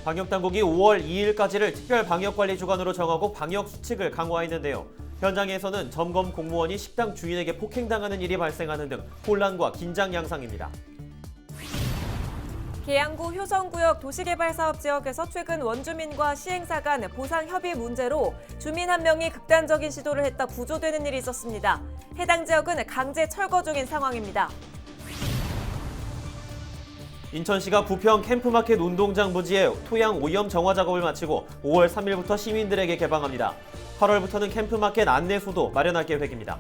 방역당국이 5월 2일까지를 특별 방역관리 주간으로 정하고 방역 수칙을 강화했는데요. 현장에서는 점검 공무원이 식당 주인에게 폭행당하는 일이 발생하는 등 혼란과 긴장 양상입니다. 계양구 효성구역 도시개발사업지역에서 최근 원주민과 시행사 간 보상협의 문제로 주민 한 명이 극단적인 시도를 했다 구조되는 일이 있었습니다. 해당 지역은 강제 철거 중인 상황입니다. 인천시가 부평 캠프마켓 운동장 부지에 토양 오염 정화 작업을 마치고 5월 3일부터 시민들에게 개방합니다. 8월부터는 캠프마켓 안내소도 마련할 계획입니다.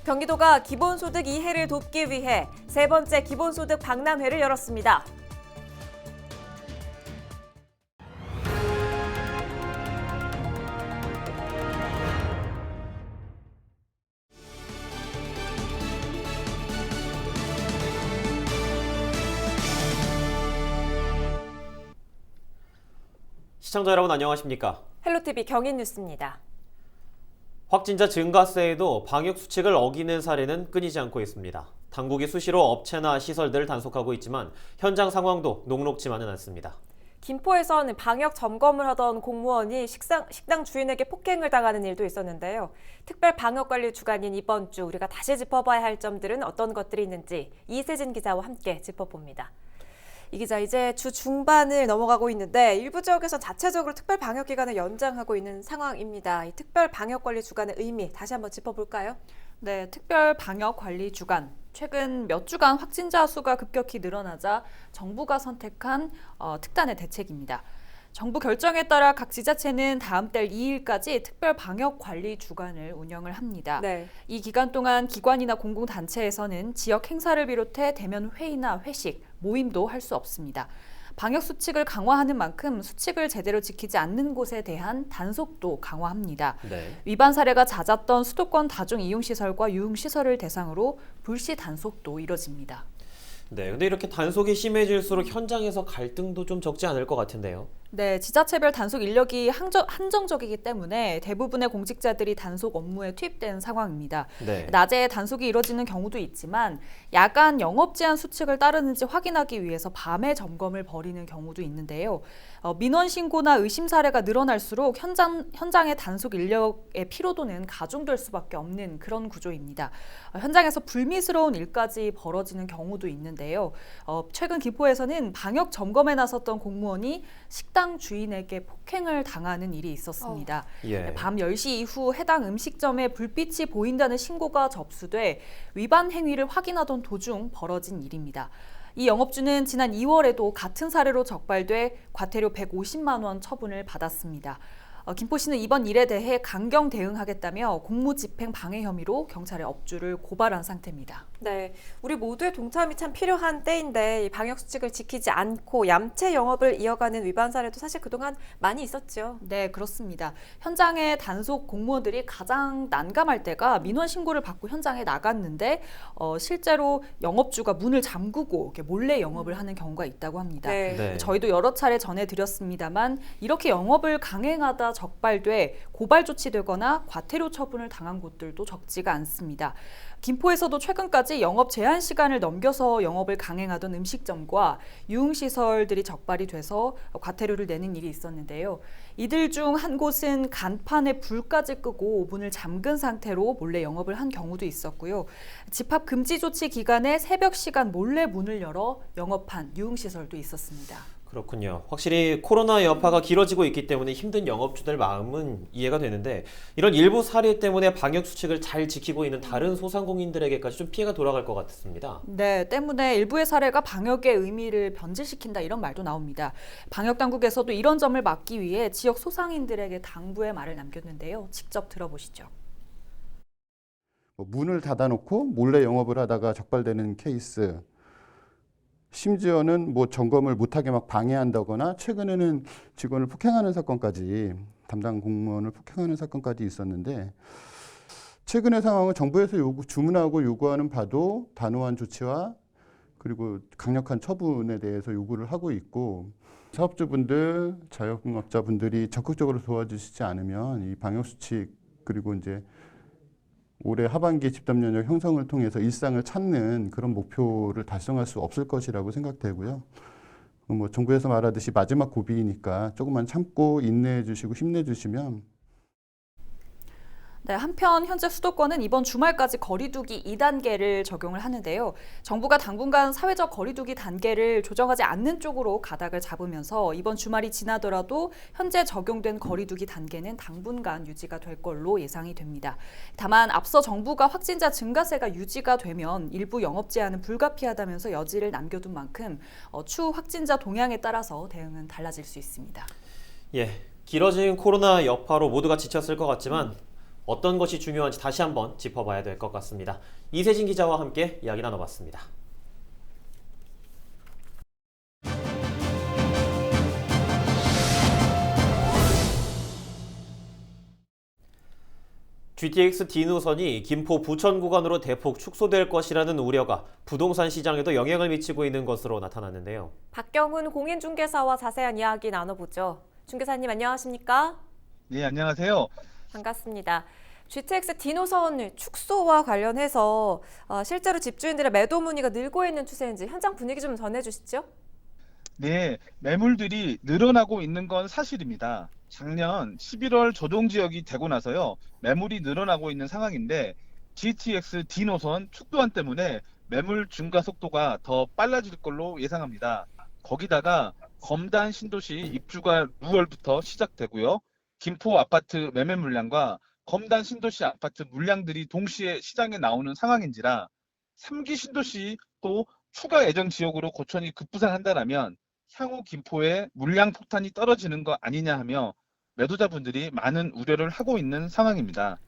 경기도가 기본소득 이해를 돕기 위해 세 번째 기본소득 박람회를 열었습니다. 시청자 여러분 안녕하십니까? 헬로티비 경인뉴스입니다. 확진자 증가세에도 방역 수칙을 어기는 사례는 끊이지 않고 있습니다. 당국이 수시로 업체나 시설들을 단속하고 있지만 현장 상황도 녹록지만은 않습니다. 김포에서는 방역 점검을 하던 공무원이 식당 주인에게 폭행을 당하는 일도 있었는데요. 특별 방역관리 주간인 이번 주 우리가 다시 짚어봐야 할 점들은 어떤 것들이 있는지 이세진 기자와 함께 짚어봅니다. 이 기자, 이제 주 중반을 넘어가고 있는데 일부 지역에서 자체적으로 특별 방역 기간을 연장하고 있는 상황입니다. 이 특별 방역 관리 주간의 의미 다시 한번 짚어볼까요? 네, 특별 방역 관리 주간. 최근 몇 주간 확진자 수가 급격히 늘어나자 정부가 선택한 특단의 대책입니다. 정부 결정에 따라 각 지자체는 다음 달 2일까지 특별 방역 관리 주간을 운영을 합니다. 네. 이 기간 동안 기관이나 공공단체에서는 지역 행사를 비롯해 대면 회의나 회식, 모임도 할 수 없습니다. 방역 수칙을 강화하는 만큼 수칙을 제대로 지키지 않는 곳에 대한 단속도 강화합니다. 네. 위반 사례가 잦았던 수도권 다중이용시설과 유흥시설을 대상으로 불시 단속도 이뤄집니다. 네, 근데 이렇게 단속이 심해질수록 현장에서 갈등도 좀 적지 않을 것 같은데요. 네, 지자체별 단속 인력이 한정적이기 때문에 대부분의 공직자들이 단속 업무에 투입된 상황입니다. 네. 낮에 단속이 이뤄지는 경우도 있지만 야간 영업 제한 수칙을 따르는지 확인하기 위해서 밤에 점검을 벌이는 경우도 있는데요. 민원 신고나 의심 사례가 늘어날수록 현장의 단속 인력의 피로도는 가중될 수밖에 없는 그런 구조입니다. 현장에서 불미스러운 일까지 벌어지는 경우도 있는데요. 최근 김포에서는 방역 점검에 나섰던 공무원이 식당 주인에게 폭행을 당하는 일이 있었습니다. 예. 밤 10시 이후 해당 음식점에 불빛이 보인다는 신고가 접수돼 위반 행위를 확인하던 도중 벌어진 일입니다. 이 영업주는 지난 2월에도 같은 사례로 적발돼 과태료 150만 원 처분을 받았습니다. 김포시는 이번 일에 대해 강경 대응하겠다며 공무집행 방해 혐의로 경찰에 업주를 고발한 상태입니다. 네, 우리 모두의 동참이 참 필요한 때인데 이 방역 수칙을 지키지 않고 얌체 영업을 이어가는 위반 사례도 사실 그동안 많이 있었죠. 네, 그렇습니다. 현장의 단속 공무원들이 가장 난감할 때가 민원 신고를 받고 현장에 나갔는데 실제로 영업주가 문을 잠그고 이렇게 몰래 영업을 하는 경우가 있다고 합니다. 네. 네. 저희도 여러 차례 전해드렸습니다만 이렇게 영업을 강행하다 적발돼 고발 조치되거나 과태료 처분을 당한 곳들도 적지가 않습니다. 김포에서도 최근까지 영업 제한 시간을 넘겨서 영업을 강행하던 음식점과 유흥시설들이 적발이 돼서 과태료를 내는 일이 있었는데요. 이들 중 한 곳은 간판에 불까지 끄고 문을 잠근 상태로 몰래 영업을 한 경우도 있었고요. 집합 금지 조치 기간에 새벽 시간 몰래 문을 열어 영업한 유흥시설도 있었습니다. 그렇군요. 확실히 코로나 여파가 길어지고 있기 때문에 힘든 영업주들 마음은 이해가 되는데 이런 일부 사례 때문에 방역 수칙을 잘 지키고 있는 다른 소상공인들에게까지 좀 피해가 돌아갈 것 같습니다. 네, 때문에 일부의 사례가 방역의 의미를 변질시킨다 이런 말도 나옵니다. 방역당국에서도 이런 점을 막기 위해 지역 소상인들에게 당부의 말을 남겼는데요. 직접 들어보시죠. 문을 닫아놓고 몰래 영업을 하다가 적발되는 케이스, 심지어는 점검을 못하게 막 방해한다거나 최근에는 직원을 폭행하는 사건까지 담당 공무원을 폭행하는 사건까지 있었는데 최근의 상황은 정부에서 주문하고 요구하는 바도 단호한 조치와 그리고 강력한 처분에 대해서 요구를 하고 있고 사업주분들, 자영업자분들이 적극적으로 도와주시지 않으면 이 방역수칙 그리고 이제 올해 하반기 집단 면역 형성을 통해서 일상을 찾는 그런 목표를 달성할 수 없을 것이라고 생각되고요. 뭐 정부에서 말하듯이 마지막 고비이니까 조금만 참고 인내해 주시고 힘내 주시면 네, 한편 현재 수도권은 이번 주말까지 거리두기 2단계를 적용을 하는데요. 정부가 당분간 사회적 거리두기 단계를 조정하지 않는 쪽으로 가닥을 잡으면서 이번 주말이 지나더라도 현재 적용된 거리두기 단계는 당분간 유지가 될 걸로 예상이 됩니다. 다만 앞서 정부가 확진자 증가세가 유지가 되면 일부 영업 제한은 불가피하다면서 여지를 남겨둔 만큼 추후 확진자 동향에 따라서 대응은 달라질 수 있습니다. 예, 길어진 코로나 여파로 모두가 지쳤을 것 같지만 어떤 것이 중요한지 다시 한번 짚어봐야 될 것 같습니다. 이세진 기자와 함께 이야기 나눠봤습니다. GTX D 노선이 김포 부천 구간으로 대폭 축소될 것이라는 우려가 부동산 시장에도 영향을 미치고 있는 것으로 나타났는데요. 박경훈 공인중개사와 자세한 이야기 나눠보죠. 중개사님 안녕하십니까? 네, 안녕하세요. 반갑습니다. GTX D 노선 축소와 관련해서 실제로 집주인들의 매도 문의가 늘고 있는 추세인지 현장 분위기 좀 전해주시죠. 네, 매물들이 늘어나고 있는 건 사실입니다. 작년 11월 조정 지역이 되고 나서요, 매물이 늘어나고 있는 상황인데 GTX D 노선 축소안 때문에 매물 증가 속도가 더 빨라질 걸로 예상합니다. 거기다가 검단 신도시 입주가 6월부터 시작되고요. 김포 아파트 매매 물량과 검단 신도시 아파트 물량들이 동시에 시장에 나오는 상황인지라 3기 신도시 또 추가 예정 지역으로 고천이 급부상한다라면 향후 김포의 물량 폭탄이 떨어지는 거 아니냐 하며 매도자분들이 많은 우려를 하고 있는 상황입니다.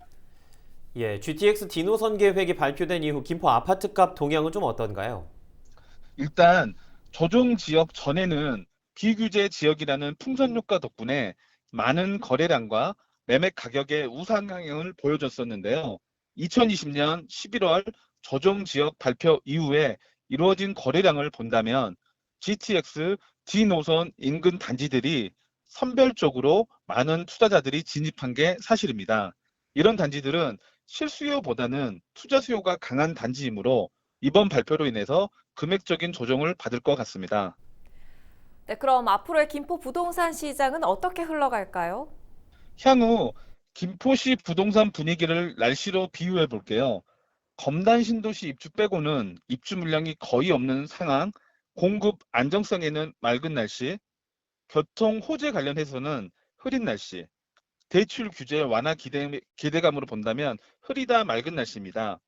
예, GTX D 노선 계획이 발표된 이후 김포 아파트값 동향은 좀 어떤가요? 일단 조정 지역 전에는 비규제 지역이라는 풍선 효과 덕분에 많은 거래량과 매매 가격의 우상향을 보여줬었는데요. 2020년 11월 조정 지역 발표 이후에 이루어진 거래량을 본다면 GTX D 노선 인근 단지들이 선별적으로 많은 투자자들이 진입한 게 사실입니다. 이런 단지들은 실수요보다는 투자 수요가 강한 단지이므로 이번 발표로 인해서 금액적인 조정을 받을 것 같습니다. 네, 그럼 앞으로의 김포 부동산 시장은 어떻게 흘러갈까요? 향후 김포시 부동산 분위기를 날씨로 비유해 볼게요. 검단 신도시 입주 빼고는 입주 물량이 거의 없는 상황, 공급 안정성에는 맑은 날씨, 교통 호재 관련해서는 흐린 날씨, 대출 규제 완화 기대감으로 본다면 흐리다 맑은 날씨입니다.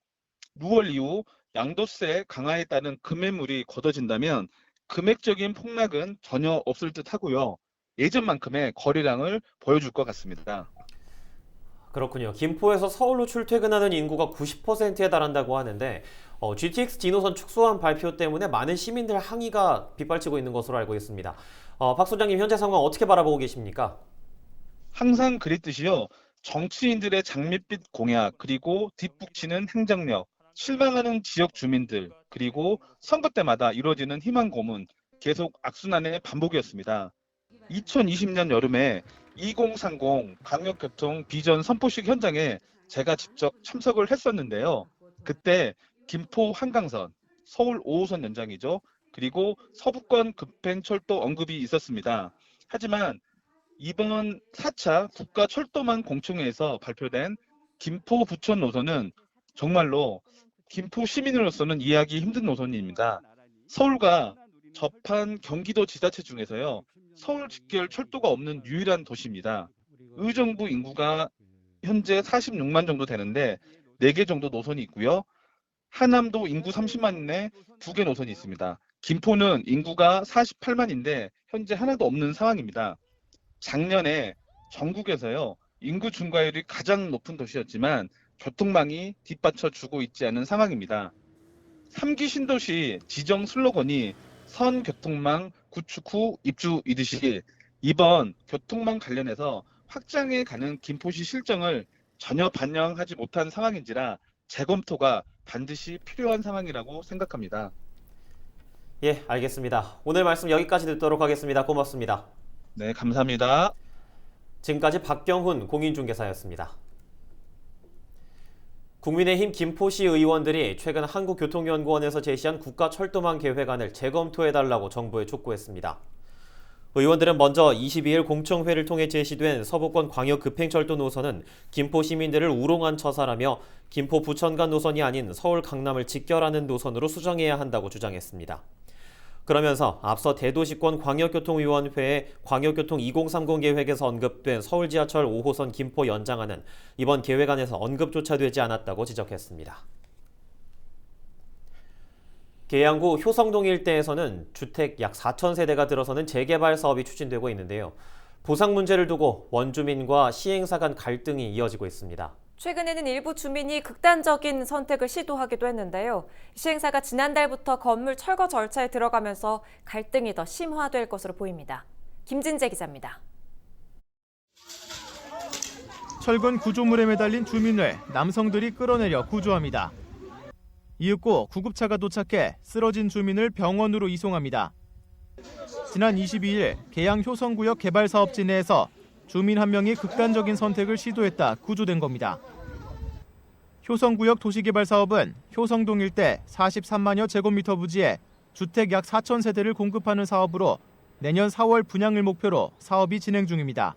6월 이후 양도세 강화에 따른 급매물이 걷어진다면 금액적인 폭락은 전혀 없을 듯 하고요. 예전만큼의 거래량을 보여줄 것 같습니다. 그렇군요. 김포에서 서울로 출퇴근하는 인구가 90%에 달한다고 하는데 GTX D 노선 축소안 발표 때문에 많은 시민들 항의가 빗발치고 있는 것으로 알고 있습니다. 박 소장님 현재 상황 어떻게 바라보고 계십니까? 항상 그랬듯이요. 정치인들의 장밋빛 공약 그리고 뒷북치는 행정력, 실망하는 지역 주민들 그리고 선거 때마다 이루어지는 희망 고문 계속 악순환의 반복이었습니다. 2020년 여름에 2030 광역교통 비전 선포식 현장에 제가 직접 참석을 했었는데요. 그때 김포 한강선, 서울 5호선 연장이죠. 그리고 서부권 급행철도 언급이 있었습니다. 하지만 이번 4차 국가철도망 공청회에서 발표된 김포 부천 노선은 정말로 김포 시민으로서는 이해하기 힘든 노선입니다. 서울과 접한 경기도 지자체 중에서요. 서울 직결 철도가 없는 유일한 도시입니다. 의정부 인구가 현재 46만 정도 되는데 4개 정도 노선이 있고요. 하남도 인구 30만인에 2개 노선이 있습니다. 김포는 인구가 48만인데 현재 하나도 없는 상황입니다. 작년에 전국에서요. 인구 증가율이 가장 높은 도시였지만 교통망이 뒷받쳐주고 있지 않은 상황입니다. 3기 신도시 지정 슬로건이 선 교통망 구축 후 입주이듯이 이번 교통망 관련해서 확장해 가는 김포시 실정을 전혀 반영하지 못한 상황인지라 재검토가 반드시 필요한 상황이라고 생각합니다. 예, 알겠습니다. 오늘 말씀 여기까지 듣도록 하겠습니다. 고맙습니다. 네, 감사합니다. 지금까지 박경훈 공인중개사였습니다. 국민의힘 김포시 의원들이 최근 한국교통연구원에서 제시한 국가철도망 계획안을 재검토해달라고 정부에 촉구했습니다. 의원들은 먼저 22일 공청회를 통해 제시된 서부권 광역급행철도 노선은 김포 시민들을 우롱한 처사라며 김포 부천 간 노선이 아닌 서울 강남을 직결하는 노선으로 수정해야 한다고 주장했습니다. 그러면서 앞서 대도시권 광역교통위원회의 광역교통 2030 계획에서 언급된 서울 지하철 5호선 김포 연장안은 이번 계획안에서 언급조차 되지 않았다고 지적했습니다. 계양구 효성동 일대에서는 주택 약 4천 세대가 들어서는 재개발 사업이 추진되고 있는데요. 보상 문제를 두고 원주민과 시행사 간 갈등이 이어지고 있습니다. 최근에는 일부 주민이 극단적인 선택을 시도하기도 했는데요. 시행사가 지난달부터 건물 철거 절차에 들어가면서 갈등이 더 심화될 것으로 보입니다. 김진재 기자입니다. 철근 구조물에 매달린 주민을 남성들이 끌어내려 구조합니다. 이윽고 구급차가 도착해 쓰러진 주민을 병원으로 이송합니다. 지난 22일 계양 효성구역 개발사업지 내에서 주민 한 명이 극단적인 선택을 시도했다 구조된 겁니다. 효성구역 도시개발 사업은 효성동 일대 43만여 제곱미터 부지에 주택 약 4천 세대를 공급하는 사업으로 내년 4월 분양을 목표로 사업이 진행 중입니다.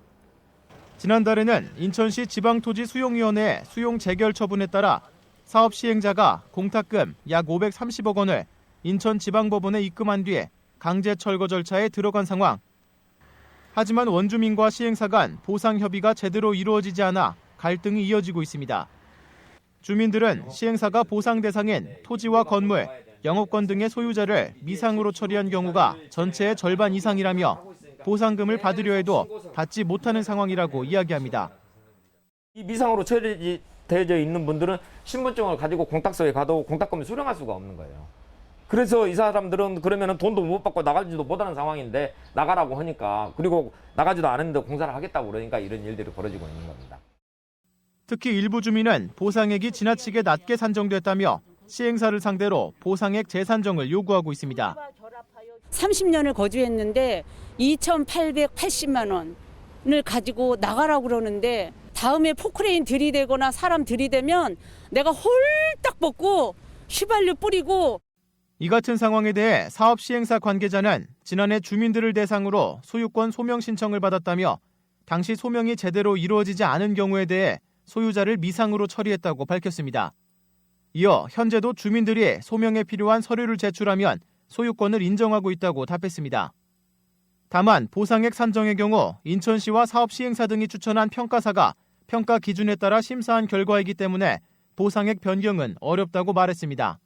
지난달에는 인천시 지방토지수용위원회의 수용 재결 처분에 따라 사업 시행자가 공탁금 약 530억 원을 인천지방법원에 입금한 뒤에 강제 철거 절차에 들어간 상황. 하지만 원주민과 시행사 간 보상 협의가 제대로 이루어지지 않아 갈등이 이어지고 있습니다. 주민들은 시행사가 보상 대상인 토지와 건물, 영업권 등의 소유자를 미상으로 처리한 경우가 전체의 절반 이상이라며 보상금을 받으려 해도 받지 못하는 상황이라고 이야기합니다. 이 미상으로 처리되어 있는 분들은 신분증을 가지고 공탁소에 가도 공탁금을 수령할 수가 없는 거예요. 그래서 이 사람들은 그러면 돈도 못 받고 나가지도 못하는 상황인데 나가라고 하니까, 그리고 나가지도 않았는데 공사를 하겠다고 그러니까 이런 일들이 벌어지고 있는 겁니다. 특히 일부 주민은 보상액이 지나치게 낮게 산정됐다며 시행사를 상대로 보상액 재산정을 요구하고 있습니다. 30년을 거주했는데 2,880만 원을 가지고 나가라고 그러는데, 다음에 포크레인 들이대거나 사람 들이대면 내가 홀딱 벗고 휘발유 뿌리고. 이 같은 상황에 대해 사업 시행사 관계자는 지난해 주민들을 대상으로 소유권 소명 신청을 받았다며 당시 소명이 제대로 이루어지지 않은 경우에 대해 소유자를 미상으로 처리했다고 밝혔습니다. 이어 현재도 주민들이 소명에 필요한 서류를 제출하면 소유권을 인정하고 있다고 답했습니다. 다만 보상액 산정의 경우 인천시와 사업 시행사 등이 추천한 평가사가 평가 기준에 따라 심사한 결과이기 때문에 보상액 변경은 어렵다고 말했습니다.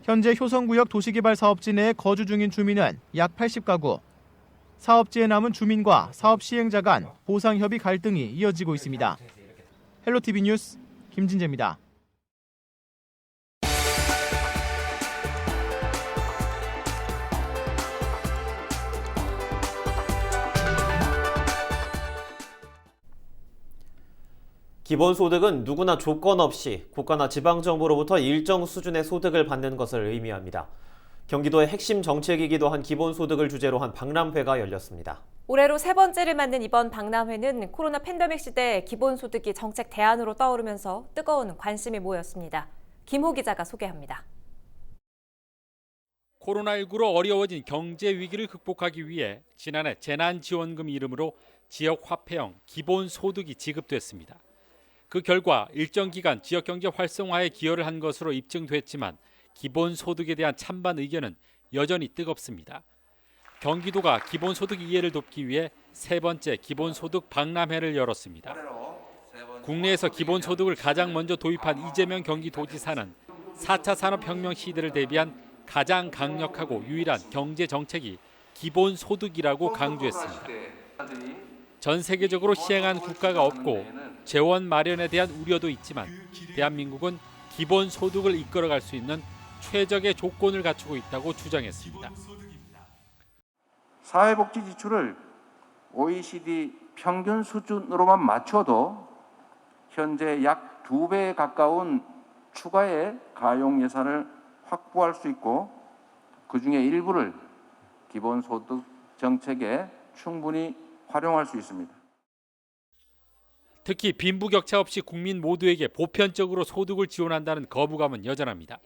현재 효성구역 도시개발 사업지 내에 거주 중인 주민은 약 80가구, 사업지에 남은 주민과 사업 시행자 간 보상 협의 갈등이 이어지고 있습니다. 헬로티비 뉴스 김진재입니다. 기본소득은 누구나 조건 없이 국가나 지방정부로부터 일정 수준의 소득을 받는 것을 의미합니다. 경기도의 핵심 정책이기도 한 기본소득을 주제로 한 박람회가 열렸습니다. 올해로 세 번째를 맞는 이번 박람회는 코로나 팬데믹 시대에 기본소득이 정책 대안으로 떠오르면서 뜨거운 관심이 모였습니다. 김호 기자가 소개합니다. 코로나19로 어려워진 경제 위기를 극복하기 위해 지난해 재난지원금 이름으로 지역화폐형 기본소득이 지급됐습니다. 그 결과 일정 기간 지역경제 활성화에 기여를 한 것으로 입증됐지만 기본소득에 대한 찬반 의견은 여전히 뜨겁습니다. 경기도가 기본소득 이해를 돕기 위해 세 번째 기본소득 박람회를 열었습니다. 국내에서 기본소득을 가장 먼저 도입한 이재명 경기도지사는 4차 산업혁명 시대를 대비한 가장 강력하고 유일한 경제 정책이 기본소득이라고 강조했습니다. 전 세계적으로 시행한 국가가 없고 재원 마련에 대한 우려도 있지만 대한민국은 기본소득을 이끌어갈 수 있는 최적의 조건을 갖추고 있다고 주장했습니다. 사회복지 지출을 OECD 평균 수준으로만 맞춰도 현재 약 2배에 가까운 추가의 가용 예산을 확보할 수 있고, 그중에 일부를 기본소득 정책에 충분히 활용할 수 있습니다. 특히 빈부격차 없이 국민 모두에게 보편적으로 소득을 지원한다는 거부감은 여전합니다.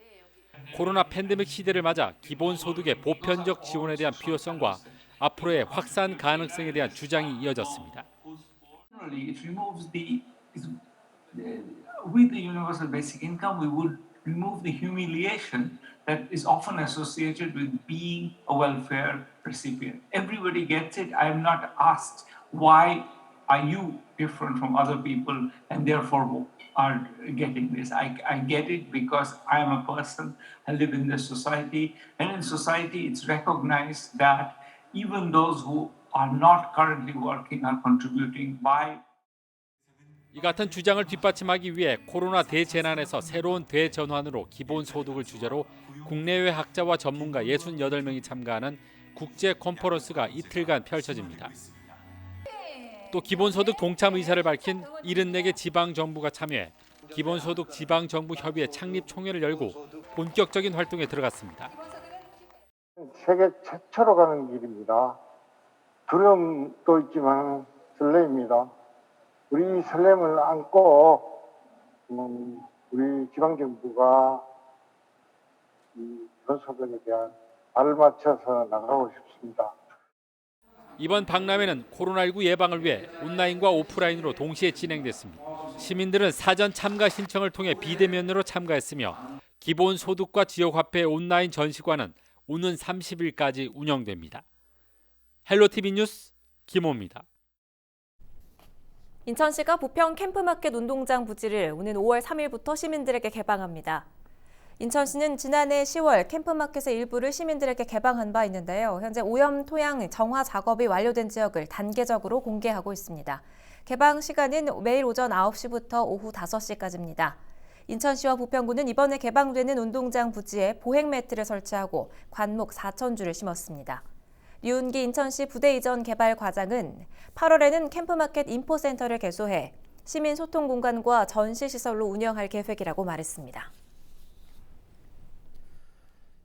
코로나 팬데믹 시대를 맞아 기본소득의 보편적 지원에 대한 필요성과 앞으로의 확산 가능성에 대한 주장이 이어졌습니다. With the universal basic income, we would remove the humiliation that is often associated with being a welfare recipient. Everybody gets it. I am not asked why are you different from other people and therefore are getting this. I get it because I am a person, I live in this society, and in society it's recognized that even those who are not currently working are contributing by. 이 같은 주장을 뒷받침하기 위해 코로나 대재난에서 새로운 대전환으로 기본소득을 주제로 국내외 학자와 전문가 68명이 참가하는 국제 컨퍼런스가 이틀간 펼쳐집니다. 또 기본소득 동참 의사를 밝힌 74개 지방정부가 참여해 기본소득 지방정부협의회 창립 총회를 열고 본격적인 활동에 들어갔습니다. 세계 최초로 가는 길입니다. 두려움도 있지만 설레입니다. 우리 설렘을 안고 우리 지방정부가 기본소득에 대한 발을 맞춰서 나가고 싶습니다. 이번 박람회는 코로나19 예방을 위해 온라인과 오프라인으로 동시에 진행됐습니다. 시민들은 사전 참가 신청을 통해 비대면으로 참가했으며 기본소득과 지역화폐 온라인 전시관은 오는 30일까지 운영됩니다. 헬로티비 뉴스 김호입니다. 인천시가 부평 캠프마켓 운동장 부지를 오는 5월 3일부터 시민들에게 개방합니다. 인천시는 지난해 10월 캠프마켓의 일부를 시민들에게 개방한 바 있는데요. 현재 오염 토양 정화 작업이 완료된 지역을 단계적으로 공개하고 있습니다. 개방 시간은 매일 오전 9시부터 오후 5시까지입니다. 인천시와 부평구는 이번에 개방되는 운동장 부지에 보행 매트를 설치하고 관목 4,000주를 심었습니다. 류은기 인천시 부대 이전 개발 과장은 8월에는 캠프마켓 인포센터를 개소해 시민 소통 공간과 전시시설로 운영할 계획이라고 말했습니다.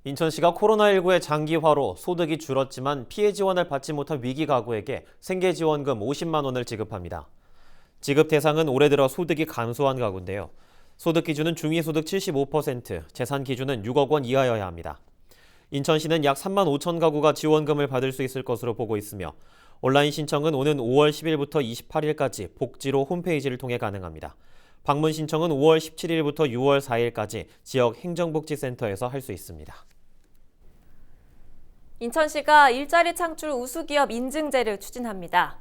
인천시가 코로나19의 장기화로 소득이 줄었지만 피해 지원을 받지 못한 위기 가구에게 생계지원금 50만 원을 지급합니다. 지급 대상은 올해 들어 소득이 감소한 가구인데요. 소득 기준은 중위소득 75%, 재산 기준은 6억 원 이하여야 합니다. 인천시는 약 3만 5천 가구가 지원금을 받을 수 있을 것으로 보고 있으며 온라인 신청은 오는 5월 10일부터 28일까지 복지로 홈페이지를 통해 가능합니다. 방문 신청은 5월 17일부터 6월 4일까지 지역 행정복지센터에서 할 수 있습니다. 인천시가 일자리 창출 우수기업 인증제를 추진합니다.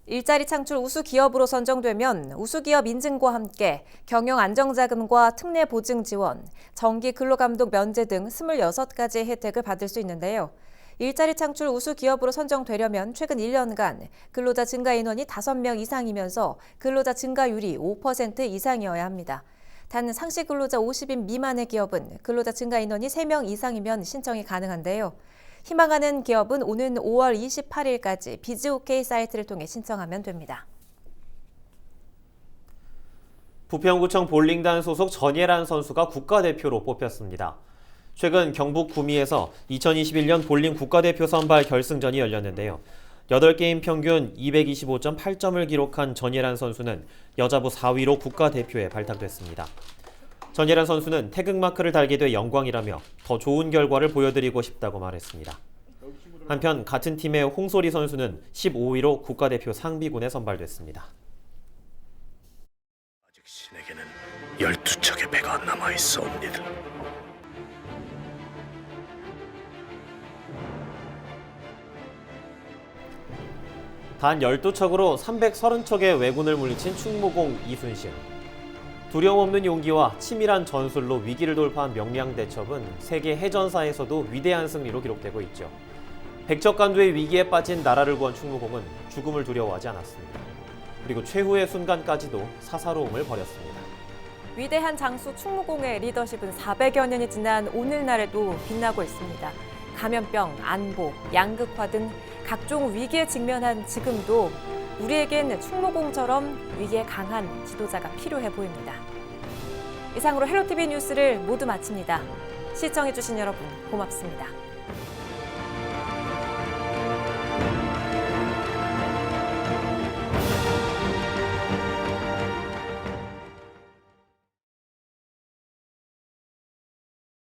일자리 창출 우수기업으로 선정되면 우수기업 인증과 함께 경영안정자금과 특례보증 지원, 정기 근로감독 면제 등 26가지의 혜택을 받을 수 있는데요. 일자리 창출 우수기업으로 선정되려면 최근 1년간 근로자 증가 인원이 5명 이상이면서 근로자 증가율이 5% 이상이어야 합니다. 단 상시 근로자 50인 미만의 기업은 근로자 증가 인원이 3명 이상이면 신청이 가능한데요. 희망하는 기업은 오는 5월 28일까지 비즈오케이 사이트를 통해 신청하면 됩니다. 부평구청 볼링단 소속 전예란 선수가 국가대표로 뽑혔습니다. 최근 경북 구미에서 2021년 볼링 국가대표 선발 결승전이 열렸는데요. 8게임 평균 225.8점을 기록한 전예란 선수는 여자부 4위로 국가대표에 발탁됐습니다. 전예란 선수는 태극마크를 달게 돼 영광이라며 더 좋은 결과를 보여드리고 싶다고 말했습니다. 한편 같은 팀의 홍소리 선수는 15위로 국가대표 상비군에 선발됐습니다. 아직 신에게는 12척의 배가 남아있사옵니다. 단 12척으로 330척의 왜군을 물리친 충무공 이순신. 두려움 없는 용기와 치밀한 전술로 위기를 돌파한 명량대첩은 세계 해전사에서도 위대한 승리로 기록되고 있죠. 백척간도의 위기에 빠진 나라를 구한 충무공은 죽음을 두려워하지 않았습니다. 그리고 최후의 순간까지도 사사로움을 벌였습니다. 위대한 장수 충무공의 리더십은 400여 년이 지난 오늘날에도 빛나고 있습니다. 감염병, 안보, 양극화 등 각종 위기에 직면한 지금도 우리에겐 충무공처럼 위기에 강한 지도자가 필요해 보입니다. 이상으로 헬로티비 뉴스를 모두 마칩니다. 시청해주신 여러분 고맙습니다.